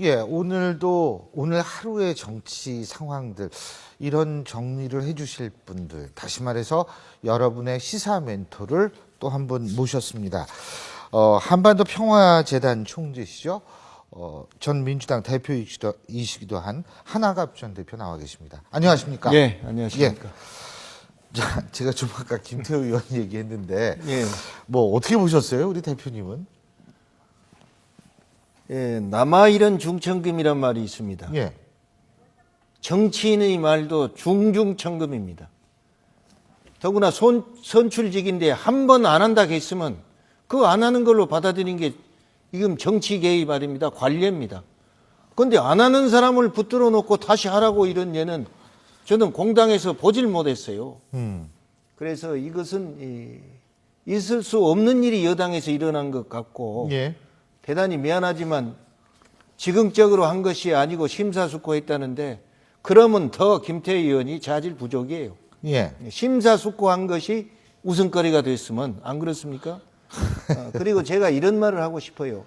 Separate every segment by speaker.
Speaker 1: 예, 오늘 하루의 정치 상황들 이런 정리를 해주실 분들, 다시 말해서 여러분의 시사 멘토를 또 한 분 모셨습니다. 한반도 평화재단 총재시죠. 전 민주당 대표이시기도 한 한아갑 전 대표 나와 계십니다. 안녕하십니까?
Speaker 2: 예, 안녕하십니까?
Speaker 1: 예. 자, 제가 좀 아까 김태우 의원 얘기했는데,
Speaker 2: 예.
Speaker 1: 뭐 어떻게 보셨어요, 우리 대표님은?
Speaker 2: 예, 남아일은 중천금이란 말이 있습니다.
Speaker 1: 예.
Speaker 2: 정치인의 말도 중중천금입니다. 더구나 선출직인데 한 번 안 한다 했으면 그거 안 하는 걸로 받아들인 게 이건 정치 개입 말입니다. 관례입니다. 그런데 안 하는 사람을 붙들어 놓고 다시 하라고 이런 예는 저는 공당에서 보질 못했어요. 그래서 이것은 있을 수 없는 일이 여당에서 일어난 것 같고
Speaker 1: 예.
Speaker 2: 대단히 미안하지만 지극적으로 한 것이 아니고 심사숙고했다는데 그러면 더 김태희 의원이 자질 부족이에요.
Speaker 1: 예.
Speaker 2: 심사숙고한 것이 웃음거리가 됐으면 안 그렇습니까? 그리고 제가 이런 말을 하고 싶어요.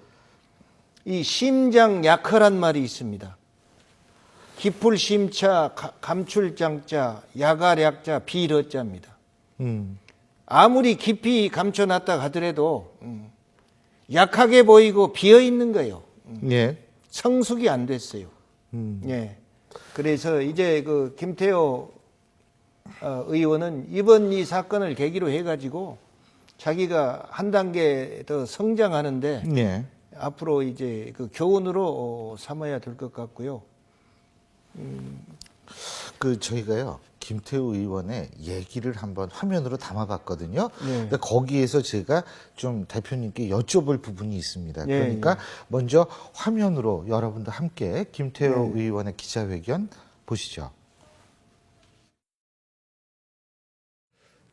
Speaker 2: 이 심장 약허란 말이 있습니다. 기풀 심자, 감출장자, 야가략자, 비러자입니다. 아무리 깊이 감춰놨다 하더라도 약하게 보이고 비어 있는 거예요.
Speaker 1: 예.
Speaker 2: 성숙이 안 됐어요. 예. 그래서 이제 그 김태호 의원은 이번 이 사건을 계기로 해가지고 자기가 한 단계 더 성장하는데
Speaker 1: 예.
Speaker 2: 앞으로 이제 그 교훈으로 삼아야 될 것 같고요.
Speaker 1: 저희가요 김태우 의원의 얘기를 한번 화면으로 담아봤거든요.
Speaker 2: 네.
Speaker 1: 근데 거기에서 제가 좀 대표님께 여쭤볼 부분이 있습니다.
Speaker 2: 네,
Speaker 1: 그러니까 먼저 화면으로 여러분도 함께 김태우
Speaker 2: 네.
Speaker 1: 의원의 기자회견 보시죠.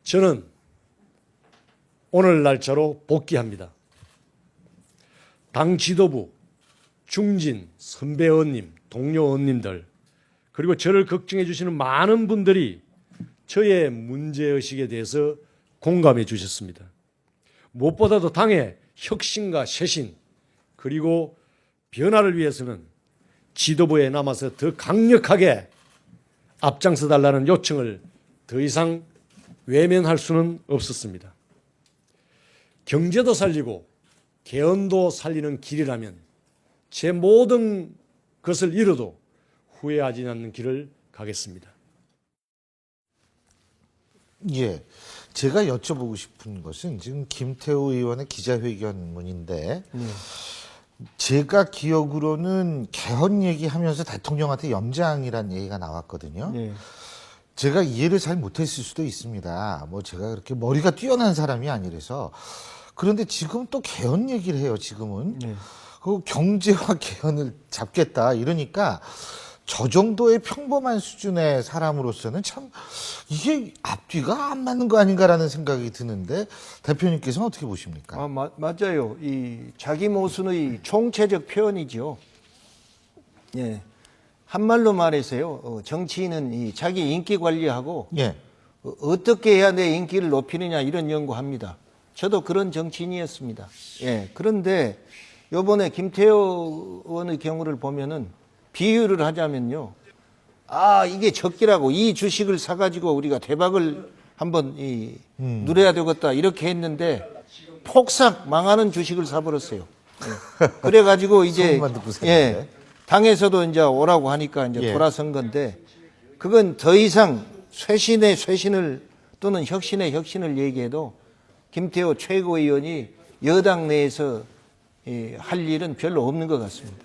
Speaker 3: 저는 오늘 날짜로 복귀합니다. 당 지도부, 중진, 선배 의원님, 동료 의원님들, 그리고 저를 걱정해 주시는 많은 분들이 저의 문제의식에 대해서 공감해 주셨습니다. 무엇보다도 당의 혁신과 쇄신, 그리고 변화를 위해서는 지도부에 남아서 더 강력하게 앞장서 달라는 요청을 더 이상 외면할 수는 없었습니다. 경제도 살리고 개헌도 살리는 길이라면 제 모든 것을 잃어도 후회하지 않는 길을 가겠습니다.
Speaker 1: 예. 제가 여쭤보고 싶은 것은 지금 김태우 의원의 기자회견문인데 제가 기억으로는 개헌 얘기하면서 대통령한테 염장이라는 얘기가 나왔거든요.
Speaker 2: 네.
Speaker 1: 제가 이해를 잘 못했을 수도 있습니다. 뭐 제가 그렇게 머리가 뛰어난 사람이 아니라서. 그런데 지금 또 개헌 얘기를 해요, 지금은.
Speaker 2: 네.
Speaker 1: 그 경제와 개헌을 잡겠다 이러니까 저 정도의 평범한 수준의 사람으로서는 참 이게 앞뒤가 안 맞는 거 아닌가라는 생각이 드는데 대표님께서는 어떻게 보십니까?
Speaker 2: 맞아요. 이 자기 모순의 총체적 표현이죠. 예. 한말로 말해서요. 정치인은 이 자기 인기 관리하고
Speaker 1: 예.
Speaker 2: 어떻게 해야 내 인기를 높이느냐 이런 연구합니다. 저도 그런 정치인이었습니다. 예. 그런데 이번에 김태호 의원의 경우를 보면은 비유를 하자면요. 이게 적기라고 이 주식을 사가지고 우리가 대박을 한번 누려야 되겠다 이렇게 했는데 폭삭 망하는 주식을 사버렸어요. 예. 그래가지고 이제
Speaker 1: 소문만 듣고 샀는데.
Speaker 2: 당에서도 이제 오라고 하니까 이제
Speaker 1: 예.
Speaker 2: 돌아선 건데 그건 더 이상 쇄신의 쇄신을 또는 혁신의 혁신을 얘기해도 김태호 최고위원이 여당 내에서 할 일은 별로 없는 것 같습니다.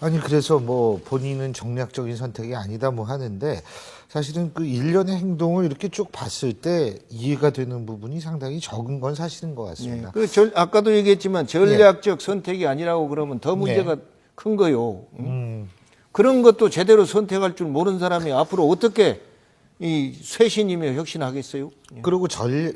Speaker 1: 아니 그래서 뭐 본인은 정략적인 선택이 아니다 뭐 하는데 사실은 그 일련의 행동을 이렇게 쭉 봤을 때 이해가 되는 부분이 상당히 적은 건 사실인 것 같습니다.
Speaker 2: 아까도 얘기했지만 전략적 선택이 아니라고 그러면 더 문제가 큰 거요. 그런 것도 제대로 선택할 줄 모르는 사람이 앞으로 어떻게 이 쇄신이며 혁신하겠어요?
Speaker 1: 그리고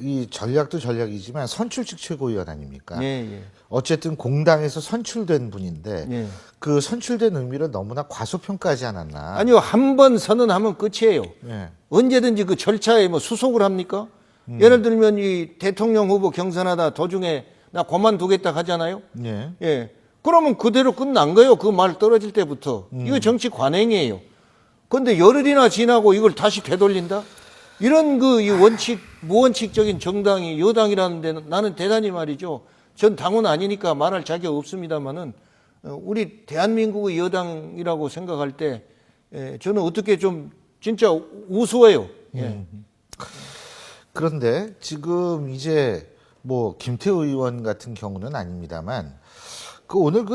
Speaker 1: 이 전략도 전략이지만 선출직 최고위원 아닙니까?
Speaker 2: 예.
Speaker 1: 어쨌든 공당에서 선출된 분인데
Speaker 2: 예.
Speaker 1: 그 선출된 의미를 너무나 과소평가하지 않았나?
Speaker 2: 아니요, 한 번 선언하면 끝이에요.
Speaker 1: 예.
Speaker 2: 언제든지 그 절차에 뭐 수속을 합니까? 예를 들면 이 대통령 후보 경선하다 도중에 나 그만두겠다 하잖아요.
Speaker 1: 예.
Speaker 2: 예. 그러면 그대로 끝난 거예요. 그 말 떨어질 때부터. 이거 정치 관행이에요. 그런데 열흘이나 지나고 이걸 다시 되돌린다? 이런 이 무원칙적인 정당이 여당이라는 데는 나는 대단히 말이죠. 전 당원 아니니까 말할 자격 없습니다만은 우리 대한민국의 여당이라고 생각할 때 저는 어떻게 좀 진짜 우스워요. 예.
Speaker 1: 그런데 지금 이제 뭐 김태우 의원 같은 경우는 아닙니다만 오늘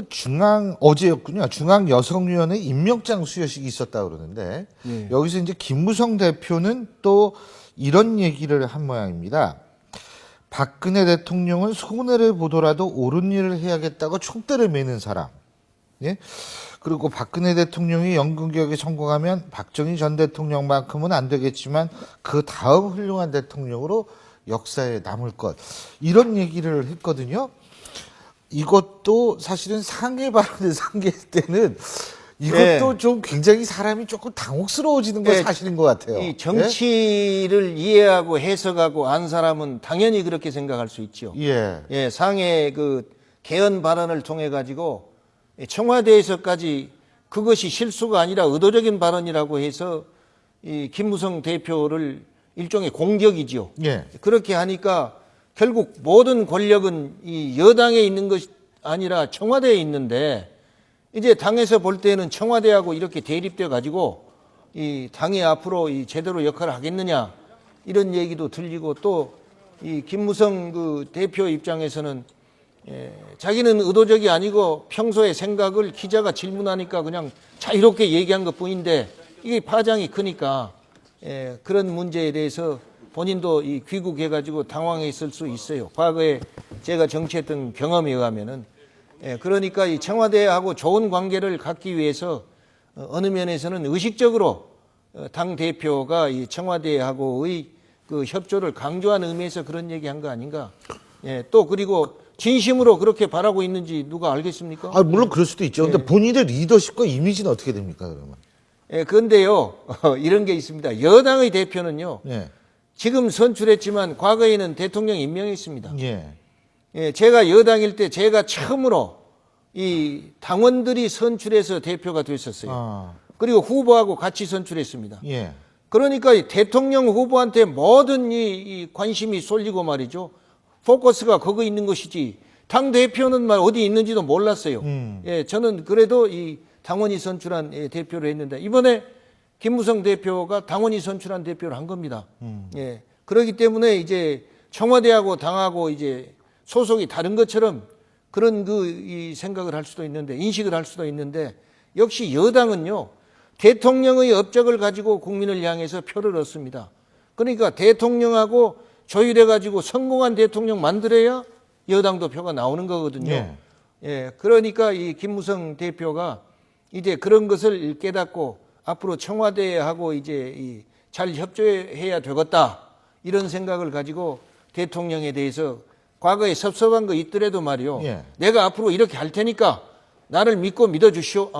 Speaker 1: 어제였군요. 중앙여성위원회 임명장 수여식이 있었다 그러는데 여기서 이제 김무성 대표는 또 이런 얘기를 한 모양입니다. 박근혜 대통령은 손해를 보더라도 옳은 일을 해야겠다고 총대를 매는 사람. 예? 그리고 박근혜 대통령이 연금개혁에 성공하면 박정희 전 대통령만큼은 안 되겠지만 그 다음 훌륭한 대통령으로 역사에 남을 것. 이런 얘기를 했거든요. 이것도 사실은 상해 발언을 상기할 때는 이것도 좀 굉장히 사람이 조금 당혹스러워지는 건 사실인 것 같아요.
Speaker 2: 이 정치를 이해하고 해석하고 안 사람은 당연히 그렇게 생각할 수 있죠.
Speaker 1: 예.
Speaker 2: 상해 개헌 발언을 통해 가지고 청와대에서까지 그것이 실수가 아니라 의도적인 발언이라고 해서 이 김무성 대표를 일종의 공격이지요.
Speaker 1: 예.
Speaker 2: 그렇게 하니까 결국 모든 권력은 이 여당에 있는 것이 아니라 청와대에 있는데 이제 당에서 볼 때는 청와대하고 이렇게 대립돼 가지고 이 당이 앞으로 제대로 역할을 하겠느냐 이런 얘기도 들리고 또 이 김무성 대표 입장에서는 자기는 의도적이 아니고 평소의 생각을 기자가 질문하니까 그냥 자유롭게 얘기한 것 뿐인데 이게 파장이 크니까 그런 문제에 대해서 본인도 귀국해가지고 당황해 있을 수 있어요. 과거에 제가 정치했던 경험에 의하면은 그러니까 이 청와대하고 좋은 관계를 갖기 위해서 어느 면에서는 의식적으로 당 대표가 이 청와대하고의 협조를 강조한 의미에서 그런 얘기한 거 아닌가? 또 그리고 진심으로 그렇게 바라고 있는지 누가 알겠습니까?
Speaker 1: 물론 그럴 수도 있죠. 근데 본인의 리더십과 이미지는 어떻게 됩니까, 그러면?
Speaker 2: 그런데요, 이런 게 있습니다. 여당의 대표는요,
Speaker 1: 예.
Speaker 2: 지금 선출했지만 과거에는 대통령 임명했습니다.
Speaker 1: 예.
Speaker 2: 제가 여당일 때 제가 처음으로 이 당원들이 선출해서 대표가 됐었어요. 그리고 후보하고 같이 선출했습니다.
Speaker 1: 예.
Speaker 2: 그러니까 이 대통령 후보한테 모든 이 관심이 쏠리고 말이죠. 포커스가 거기 있는 것이지 당 대표는 어디 있는지도 몰랐어요. 저는 그래도 이 당원이 선출한 대표를 했는데 이번에 김무성 대표가 당원이 선출한 대표를 한 겁니다. 그렇기 때문에 이제 청와대하고 당하고 이제 소속이 다른 것처럼 그런 이 생각을 할 수도 있는데 인식을 할 수도 있는데 역시 여당은요 대통령의 업적을 가지고 국민을 향해서 표를 얻습니다. 그러니까 대통령하고 조율해 가지고 성공한 대통령 만들어야 여당도 표가 나오는 거거든요. 그러니까 이 김무성 대표가 이제 그런 것을 깨닫고 앞으로 청와대하고 이제 잘 협조해야 되겠다 이런 생각을 가지고 대통령에 대해서 과거에 섭섭한 거 있더라도 말이요. 내가 앞으로 이렇게 할 테니까 나를 믿고 믿어주시오.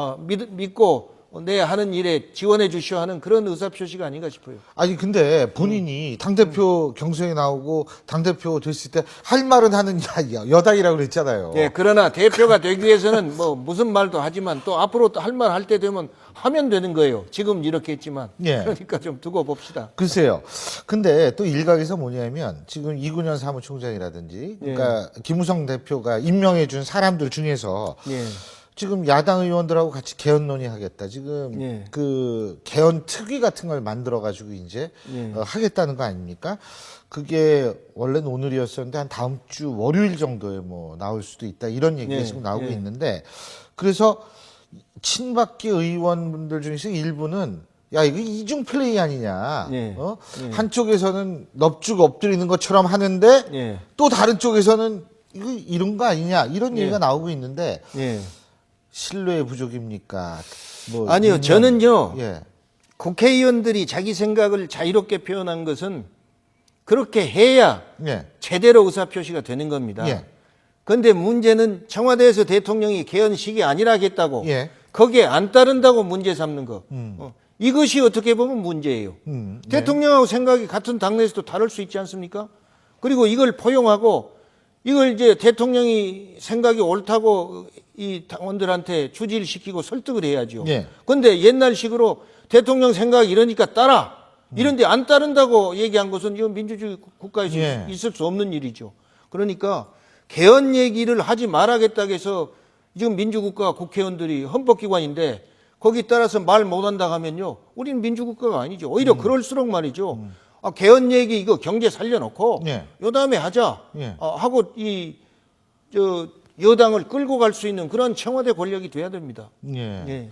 Speaker 2: 믿고 내 하는 일에 지원해 주시오 하는 그런 의사표시가 아닌가 싶어요.
Speaker 1: 아니 근데 본인이 당대표 경선에 나오고 당대표 됐을 때 할 말은 하는 여당이라고 그랬잖아요.
Speaker 2: 그러나 대표가 되기 위해서는 무슨 말도 하지만 또 앞으로 또 할 말 할 때 되면 하면 되는 거예요. 지금 이렇게 했지만. 그러니까 좀 두고 봅시다.
Speaker 1: 글쎄요. 근데 또 일각에서 뭐냐면 지금 이군현 사무총장이라든지 그러니까 김무성 대표가 임명해 준 사람들 중에서 지금 야당 의원들하고 같이 개헌 논의하겠다. 지금 그 개헌 특위 같은 걸 만들어 가지고 이제 하겠다는 거 아닙니까? 그게 원래는 오늘이었었는데 한 다음 주 월요일 정도에 나올 수도 있다. 이런 얘기가 지금 나오고 있는데 그래서 친박계 의원분들 중에서 일부는 야 이거 이중 플레이 아니냐. 한쪽에서는 넙죽 엎드리는 것처럼 하는데 또 다른 쪽에서는 이거 이런 거 아니냐. 이런 얘기가 나오고 있는데 신뢰의 부족입니까?
Speaker 2: 아니요, 저는요, 국회의원들이 자기 생각을 자유롭게 표현한 것은 그렇게 해야 제대로 의사표시가 되는 겁니다. 그런데 문제는 청와대에서 대통령이 개헌식이 아니라 하겠다고 거기에 안 따른다고 문제 삼는 거. 이것이 어떻게 보면 문제예요. 대통령하고 생각이 같은 당내에서도 다를 수 있지 않습니까? 그리고 이걸 포용하고 이걸 이제 대통령이 생각이 옳다고 이 당원들한테 주지를 설득을 해야죠.
Speaker 1: 예.
Speaker 2: 근데 옛날식으로 대통령 생각 이러니까 따라. 이런데 안 따른다고 얘기한 것은 이건 민주주의 국가에서
Speaker 1: 예.
Speaker 2: 있을 수 없는 일이죠. 그러니까 개헌 얘기를 하지 말아야겠다고 해서 지금 민주국가 국회의원들이 헌법기관인데 거기 따라서 말 못한다 하면요. 우리는 민주국가가 아니죠. 오히려 그럴수록 말이죠. 아, 개헌 얘기 이거 경제 살려놓고
Speaker 1: 예.
Speaker 2: 요 다음에 하자
Speaker 1: 예.
Speaker 2: 하고 여당을 끌고 갈 수 있는 그런 청와대 권력이 돼야 됩니다.
Speaker 1: 예.
Speaker 2: 예.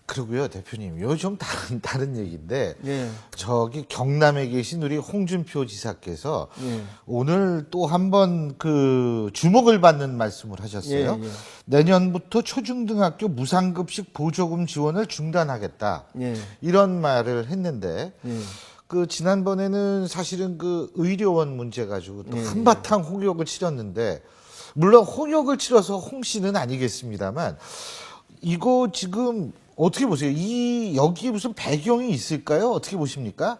Speaker 1: 그리고요, 대표님, 요 좀 다른 얘기인데,
Speaker 2: 예.
Speaker 1: 저기 경남에 계신 우리 홍준표 지사께서
Speaker 2: 예.
Speaker 1: 오늘 또 한 번 그 주목을 받는 말씀을 하셨어요.
Speaker 2: 예, 예.
Speaker 1: 내년부터 초중등학교 무상급식 보조금 지원을 중단하겠다.
Speaker 2: 예.
Speaker 1: 이런 말을 했는데,
Speaker 2: 예.
Speaker 1: 그 지난번에는 사실은 그 의료원 문제 가지고 또
Speaker 2: 예,
Speaker 1: 한바탕 홍역을 치렀는데, 물론 홍역을 치러서 홍 씨는 아니겠습니다만, 이거 지금 어떻게 보세요? 여기에 무슨 배경이 있을까요? 어떻게 보십니까?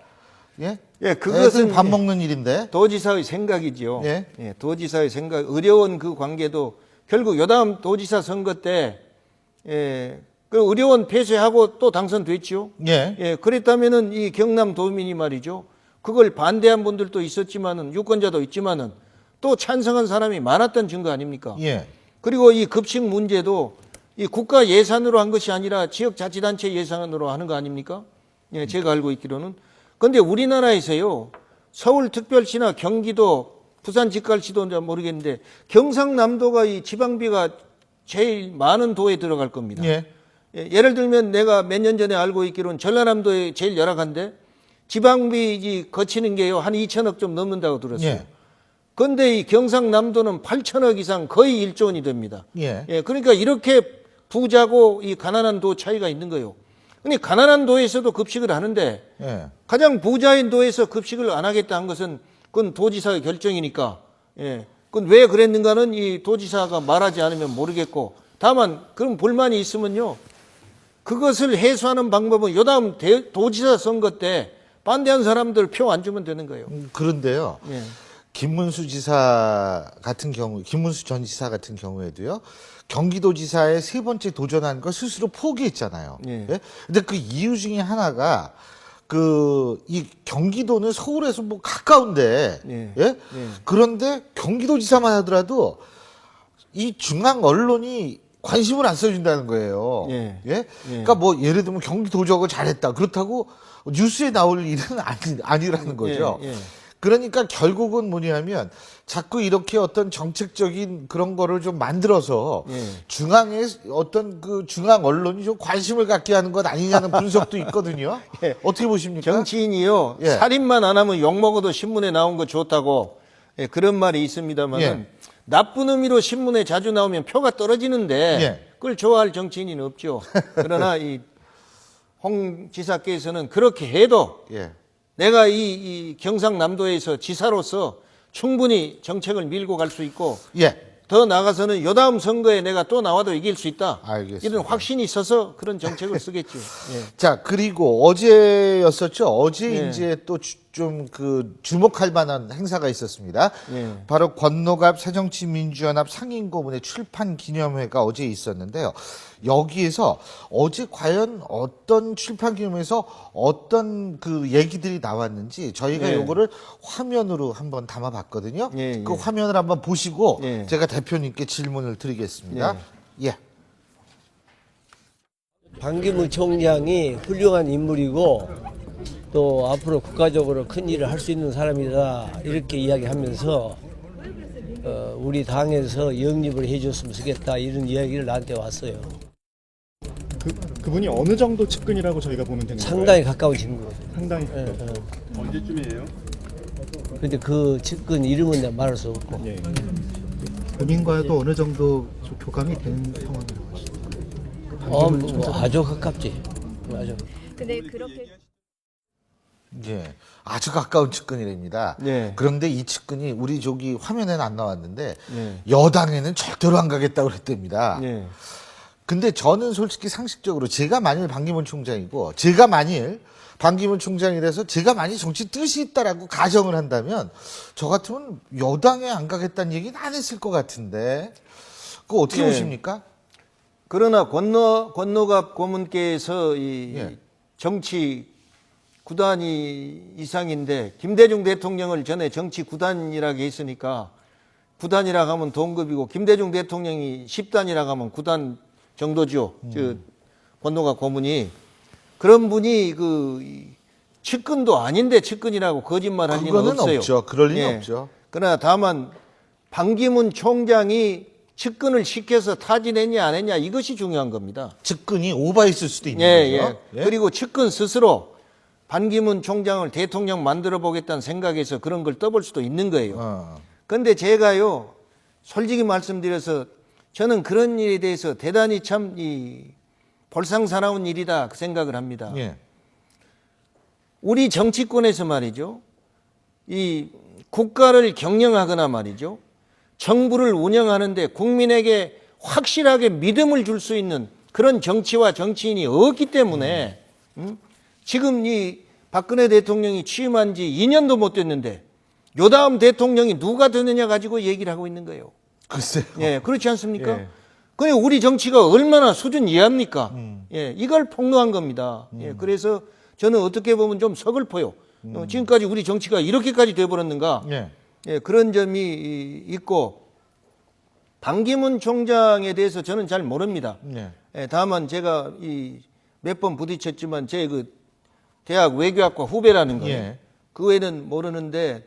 Speaker 1: 예?
Speaker 2: 예, 그것은
Speaker 1: 밥 먹는 일인데.
Speaker 2: 도지사의 생각이죠.
Speaker 1: 예.
Speaker 2: 예, 도지사의 생각, 의료원 그 관계도 결국 여담 도지사 선거 때, 예, 그 의료원 폐쇄하고 또 당선됐죠.
Speaker 1: 예.
Speaker 2: 예, 그랬다면은 이 경남 도민이 말이죠. 그걸 반대한 분들도 있었지만은, 유권자도 있지만은 또 찬성한 사람이 많았던 증거 아닙니까?
Speaker 1: 예.
Speaker 2: 그리고 이 급식 문제도 이 국가 예산으로 한 것이 아니라 지역자치단체 예산으로 하는 거 아닙니까? 예, 제가 알고 있기로는. 근데 우리나라에서요, 서울특별시나 경기도, 부산직갈시도인지 모르겠는데, 경상남도가 이 지방비가 제일 많은 도에 들어갈 겁니다.
Speaker 1: 예.
Speaker 2: 예, 예를 들면 내가 몇 년 전에 알고 있기로는 전라남도에 제일 열악한데, 지방비 거치는 게요, 한 2천억 좀 넘는다고 들었어요.
Speaker 1: 예.
Speaker 2: 근데 이 경상남도는 8천억 이상 거의 1조 원이 됩니다.
Speaker 1: 예.
Speaker 2: 예, 그러니까 이렇게 부자고 이 가난한 도 차이가 있는 거예요. 근데 가난한 도에서도 급식을 하는데
Speaker 1: 예.
Speaker 2: 가장 부자인 도에서 급식을 안 하겠다 한 것은 그건 도지사의 결정이니까, 예, 그건 왜 그랬는가는 이 도지사가 말하지 않으면 모르겠고, 다만 그런 불만이 있으면요, 그것을 해소하는 방법은 요다음 도지사 선거 때 반대한 사람들 표 안 주면 되는 거예요.
Speaker 1: 그런데요.
Speaker 2: 예.
Speaker 1: 김문수 전 지사 같은 경우에도요, 경기도지사에 3번째 도전한 거 스스로 포기했잖아요.
Speaker 2: 예.
Speaker 1: 예? 근데 그 이유 중에 하나가 이 경기도는 서울에서 뭐 가까운데,
Speaker 2: 예.
Speaker 1: 예?
Speaker 2: 예.
Speaker 1: 그런데 경기도지사만 하더라도 이 중앙 언론이 관심을 안 써준다는 거예요.
Speaker 2: 예.
Speaker 1: 예? 그러니까 뭐 예를 들면 경기도적을 잘했다. 그렇다고 뉴스에 나올 일은 아니라는 거죠.
Speaker 2: 예. 예.
Speaker 1: 그러니까 결국은 뭐냐면 자꾸 이렇게 어떤 정책적인 그런 거를 좀 만들어서
Speaker 2: 예.
Speaker 1: 중앙에 어떤 그 중앙 언론이 좀 관심을 갖게 하는 것 아니냐는 분석도 있거든요.
Speaker 2: 예.
Speaker 1: 어떻게 보십니까?
Speaker 2: 정치인이요,
Speaker 1: 예.
Speaker 2: 살인만 안 하면 욕 먹어도 신문에 나온 거 좋다고, 예, 그런 말이 있습니다만은,
Speaker 1: 예.
Speaker 2: 나쁜 의미로 신문에 자주 나오면 표가 떨어지는데
Speaker 1: 예.
Speaker 2: 그걸 좋아할 정치인은 없죠. 그러나 이 홍 지사께서는 그렇게 해도
Speaker 1: 예.
Speaker 2: 내가 이 경상남도에서 지사로서 충분히 정책을 밀고 갈 수 있고,
Speaker 1: 예.
Speaker 2: 더 나아가서는 요다음 선거에 내가 또 나와도 이길 수 있다.
Speaker 1: 알겠습니다.
Speaker 2: 이런 확신이 있어서 그런 정책을 쓰겠죠. 예.
Speaker 1: 자, 그리고 어제였었죠. 어제
Speaker 2: 예.
Speaker 1: 이제 또 좀 그 주목할 만한 행사가 있었습니다.
Speaker 2: 예.
Speaker 1: 바로 권노갑 새정치민주연합 상임고문회 출판 기념회가 어제 있었는데요. 여기에서 어제 과연 어떤 출판 기념회에서 어떤 그 얘기들이 나왔는지 저희가
Speaker 2: 예.
Speaker 1: 요거를 화면으로 한번 담아봤거든요.
Speaker 2: 예,
Speaker 1: 그
Speaker 2: 예.
Speaker 1: 화면을 한번 보시고
Speaker 2: 예.
Speaker 1: 제가 대표님께 질문을 드리겠습니다. 예.
Speaker 4: 반기문 총장이 훌륭한 인물이고 또 앞으로 국가적으로 큰 일을 할 수 있는 사람이다 이렇게 이야기하면서 우리 당에서 영입을 해줬으면 좋겠다 이런 이야기를 나한테 왔어요.
Speaker 5: 그분이 어느 정도 측근이라고 저희가 보면 되는
Speaker 4: 상당히 가까운 친구.
Speaker 5: 상당히
Speaker 6: 언제쯤이에요?
Speaker 4: 근데 그 측근 이름은 내가 말할 수 없고.
Speaker 5: 예.
Speaker 7: 본인과도 어느 정도 좀 교감이 된 상황이라고 하시죠.
Speaker 4: 뭐 아주 가깝지. 아주.
Speaker 8: 근데 그렇게
Speaker 1: 예, 아주 가까운 측근이랍니다.
Speaker 2: 예.
Speaker 1: 그런데 이 측근이 우리 저기 화면에는 안 나왔는데
Speaker 2: 예.
Speaker 1: 여당에는 절대로 안 가겠다고 그랬답니다.
Speaker 2: 예.
Speaker 1: 근데 저는 솔직히 상식적으로 제가 만일 반기문 총장이고 제가 만일 반기문 총장이라서 제가 만일 정치 뜻이 있다라고 가정을 한다면 저 같으면 여당에 안 가겠다는 얘기는 안 했을 것 같은데 그거 어떻게
Speaker 2: 예.
Speaker 1: 보십니까?
Speaker 2: 그러나 권노갑 고문께서 이
Speaker 1: 예.
Speaker 2: 정치 구단이 이상인데 김대중 대통령을 전에 정치 구단이라고 했으니까 구단이라고 하면 동급이고 김대중 대통령이 10단이라고 하면 구단 정도죠. 저 권노갑 고문이 그런 분이 그 측근도 아닌데 측근이라고 거짓말할 리는
Speaker 1: 그거는
Speaker 2: 없어요.
Speaker 1: 없죠. 그럴 리는
Speaker 2: 예.
Speaker 1: 없죠.
Speaker 2: 그러나 다만 반기문 총장이 측근을 시켜서 타진했냐 안 했냐 이것이 중요한 겁니다.
Speaker 1: 측근이 오버했을 수도 있는
Speaker 2: 예,
Speaker 1: 거죠.
Speaker 2: 예. 그리고 측근 스스로 반기문 총장을 대통령 만들어 보겠다는 생각에서 그런 걸 떠볼 수도 있는 거예요. 그런데 제가요, 솔직히 말씀드려서 저는 그런 일에 대해서 대단히 참 볼상사나운 일이다 그 생각을 합니다.
Speaker 1: 예.
Speaker 2: 우리 정치권에서 말이죠, 이 국가를 경영하거나 말이죠, 정부를 운영하는데 국민에게 확실하게 믿음을 줄 수 있는 그런 정치와 정치인이 없기 때문에 지금 이 박근혜 대통령이 취임한 지 2년도 못 됐는데 요 다음 대통령이 누가 되느냐 가지고 얘기를 하고 있는 거예요.
Speaker 1: 글쎄요.
Speaker 2: 예, 그렇지 않습니까?
Speaker 1: 예.
Speaker 2: 그래 우리 정치가 얼마나 수준 이하입니까? 예, 이걸 폭로한 겁니다. 예, 그래서 저는 어떻게 보면 좀 서글퍼요. 지금까지 우리 정치가 이렇게까지 돼버렸는가?
Speaker 1: 예.
Speaker 2: 예, 그런 점이 있고 반기문 총장에 대해서 저는 잘 모릅니다.
Speaker 1: 예.
Speaker 2: 예, 다만 제가 몇 번 부딪혔지만 제 그 대학 외교학과 후배라는 거예요.
Speaker 1: 예.
Speaker 2: 그 외에는 모르는데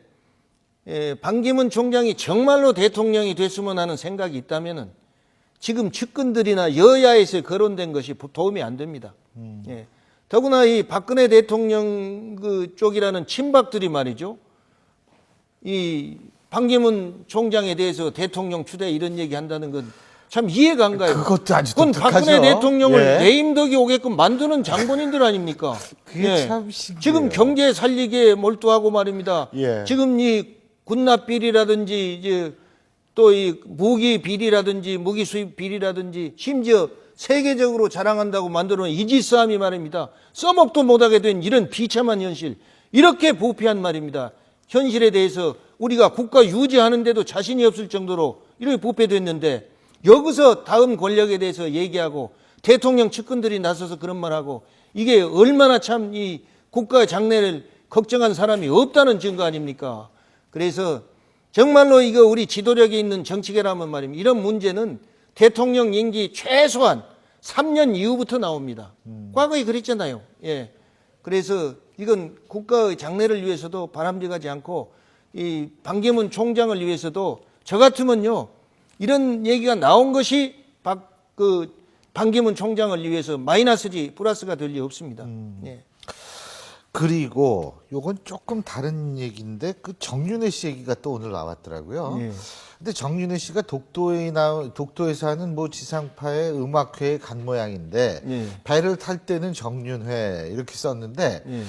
Speaker 2: 반기문 총장이 정말로 대통령이 됐으면 하는 생각이 있다면은 지금 측근들이나 여야에서 거론된 것이 도움이 안 됩니다. 예. 더구나 이 박근혜 대통령 그 쪽이라는 친박들이 말이죠. 이 반기문 총장에 대해서 대통령 추대 이런 얘기 한다는 건 참 이해가 안 가요.
Speaker 1: 그것도 아주
Speaker 2: 그건
Speaker 1: 독특하죠.
Speaker 2: 박근혜 대통령을
Speaker 1: 예.
Speaker 2: 내임덕이 오게끔 만드는 장본인들 아닙니까?
Speaker 1: 그게 참 신기해요.
Speaker 2: 지금 경제 살리기에 몰두하고 말입니다.
Speaker 1: 예.
Speaker 2: 지금 이 군납 비리라든지 이제 또 이 무기 비리라든지 무기 수입 비리라든지 심지어 세계적으로 자랑한다고 만들어놓은 이지스함이 말입니다. 써먹도 못하게 된 이런 비참한 현실, 이렇게 부패한 말입니다. 현실에 대해서 우리가 국가 유지하는데도 자신이 없을 정도로 이렇게 부패됐는데 여기서 다음 권력에 대해서 얘기하고 대통령 측근들이 나서서 그런 말하고 이게 얼마나 참 이 국가의 장래를 걱정한 사람이 없다는 증거 아닙니까? 그래서 정말로 이거 우리 지도력이 있는 정치계라면 말입니다. 이런 문제는 대통령 임기 최소한 3년 이후부터 나옵니다. 과거에 그랬잖아요. 예. 그래서 이건 국가의 장래를 위해서도 바람직하지 않고 이 반기문 총장을 위해서도 저 같으면요 이런 얘기가 나온 것이 반기문 총장을 위해서 마이너스지 플러스가 될 리 없습니다. 예.
Speaker 1: 그리고 요건 조금 다른 얘기인데 그 정윤회 씨 얘기가 또 오늘 나왔더라고요.
Speaker 2: 예.
Speaker 1: 근데 정윤회 씨가 독도에서 하는 뭐 지상파의 음악회에 간 모양인데
Speaker 2: 예.
Speaker 1: 배를 탈 때는 정윤회 이렇게 썼는데
Speaker 2: 예.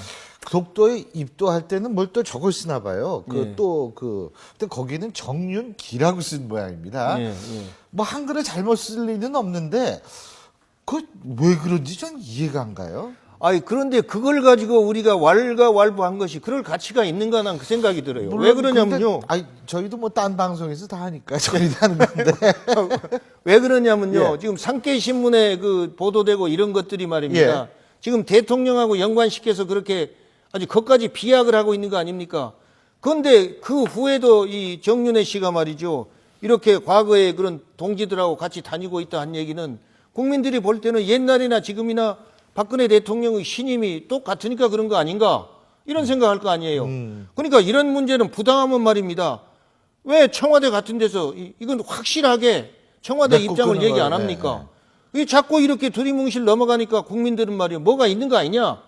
Speaker 1: 독도에 입도할 때는 뭘 또 저걸 쓰나 봐요.
Speaker 2: 예.
Speaker 1: 근데 거기는 정윤기라고 쓴 모양입니다.
Speaker 2: 예. 예.
Speaker 1: 뭐 한글을 잘못 쓸 리는 없는데 그 왜 그런지 전 이해가 안 가요.
Speaker 2: 아니 그런데 그걸 가지고 우리가 왈가왈부한 것이 그럴 가치가 있는가 난 그 생각이 들어요. 왜 그러냐면요.
Speaker 1: 저희도 뭐 딴 방송에서 다 하니까 저희도 하는 건데.
Speaker 2: 왜 그러냐면요.
Speaker 1: 예.
Speaker 2: 지금 상계신문에 그 보도되고 이런 것들이 말입니다.
Speaker 1: 예.
Speaker 2: 지금 대통령하고 연관시켜서 그렇게 아주 그것까지 비약을 하고 있는 거 아닙니까? 그런데 그 후에도 이 정윤회 씨가 말이죠. 이렇게 과거에 그런 동지들하고 같이 다니고 있다 한 얘기는 국민들이 볼 때는 옛날이나 지금이나 박근혜 대통령의 신임이 똑같으니까 그런 거 아닌가? 이런 생각할 거 아니에요. 그러니까 이런 문제는 부당하면 말입니다. 왜 청와대 같은 데서 이건 확실하게 청와대
Speaker 1: 맺고
Speaker 2: 입장을
Speaker 1: 끄는
Speaker 2: 얘기 안
Speaker 1: 거예요.
Speaker 2: 합니까? 이게 자꾸 이렇게 두리뭉실 넘어가니까 국민들은 말이에요. 뭐가 있는 거 아니냐?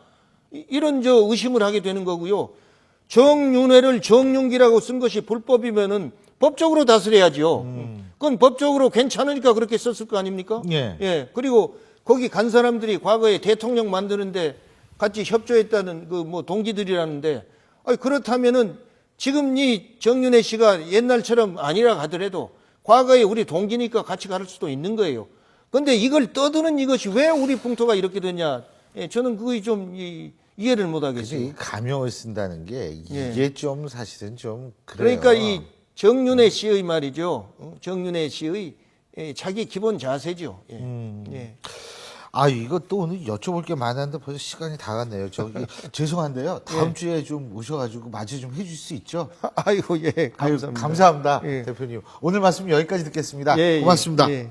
Speaker 2: 이런 의심을 하게 되는 거고요. 정윤회를 정윤기라고 쓴 것이 불법이면은 법적으로 다스려야죠. 그건 법적으로 괜찮으니까 그렇게 썼을 거 아닙니까?
Speaker 1: 예.
Speaker 2: 예. 그리고 거기 간 사람들이 과거에 대통령 만드는데 같이 협조했다는 그 뭐 동지들이라는데, 아니 그렇다면은 지금 이 정윤회 씨가 옛날처럼 아니라 하더라도 과거에 우리 동기니까 같이 갈 수도 있는 거예요. 그런데 이걸 떠드는 이것이 왜 우리 풍토가 이렇게 되냐? 예, 저는 그게 좀 이해를 못 하겠어요.
Speaker 1: 이 가명을 쓴다는 게 이게
Speaker 2: 예.
Speaker 1: 좀 사실은 좀 그래요.
Speaker 2: 그러니까 이 정윤회 씨의 말이죠. 정윤회 씨의 자기 기본 자세죠. 예. 예.
Speaker 1: 아, 이거 또 오늘 여쭤볼 게 많았는데 벌써 시간이 다 갔네요. 저기 죄송한데요. 다음 주에 좀 오셔가지고 맞이 좀 해줄 수 있죠?
Speaker 2: 아이고, 예,
Speaker 1: 아유,
Speaker 2: 감사합니다.
Speaker 1: 감사합니다,
Speaker 2: 예.
Speaker 1: 대표님. 오늘 말씀 여기까지 듣겠습니다.
Speaker 2: 예, 예,
Speaker 1: 고맙습니다.
Speaker 2: 예.